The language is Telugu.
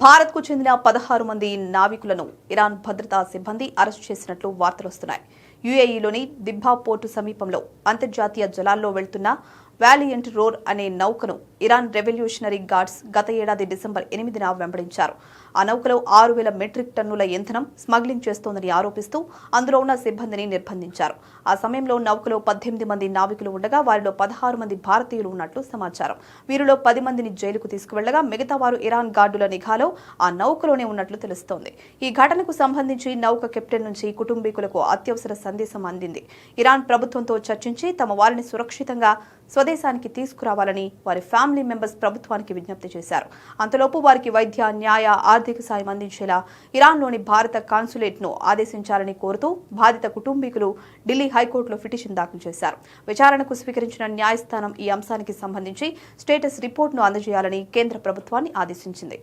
భారత్కు చెందిన 16 మంది నావికులను ఇరాన్ భద్రతా సిబ్బంది అరెస్టు చేసినట్లు వార్తలొస్తున్నాయి. యుఏఈలోని దిబ్బా పోర్టు సమీపంలో అంతర్జాతీయ జలాల్లో వెళ్తున్న వాలియంట్ రోర్ అనే నౌకను ఇరాన్ రెవల్యూషనరీ గార్డ్స్ గత ఏడాది డిసెంబర్ 8న వెంబడించారు. ఆ నౌకలో 6,000 మెట్రిక్ టన్నుల ఇంధనం స్మగ్లింగ్ చేస్తోందని ఆరోపిస్తూ అందులో ఉన్న సిబ్బందిని నిర్బంధించారు. ఆ సమయంలో నౌకలో 18 మంది నావికులు ఉండగా వారిలో 16 మంది భారతీయులు ఉన్నట్లు సమాచారం. వీరిలో 10 మందిని జైలుకు తీసుకువెళ్లగా మిగతా వారు ఇరాన్ గార్డుల నిఘాలో ఆ నౌకలోనే ఉన్నట్లు తెలుస్తోంది. ఈ ఘటనకు సంబంధించి నౌక కెప్టెన్ నుంచి కుటుంబీకులకు అత్యవసర సందేశం అందింది. ఇరాన్ ప్రభుత్వంతో చర్చించి తమ వారిని సురక్షితంగా స్వదేశానికి తీసుకురావాలని వారి ఫ్యామిలీ మెంబర్స్ ప్రభుత్వానికి విజ్ఞప్తి చేశారు. అంతలోపు వారికి వైద్య, న్యాయ, ఆర్థిక సాయం అందించేలా ఇరాన్లోని భారత కాన్సులేట్ను ఆదేశించాలని కోరుతూ బాధిత కుటుంబీకులు ఢిల్లీ హైకోర్టులో పిటిషన్ దాఖలు చేశారు. విచారణకు స్వీకరించిన న్యాయస్థానం ఈ అంశానికి సంబంధించి స్టేటస్ రిపోర్టును అందజేయాలని కేంద్ర ప్రభుత్వాన్ని ఆదేశించింది.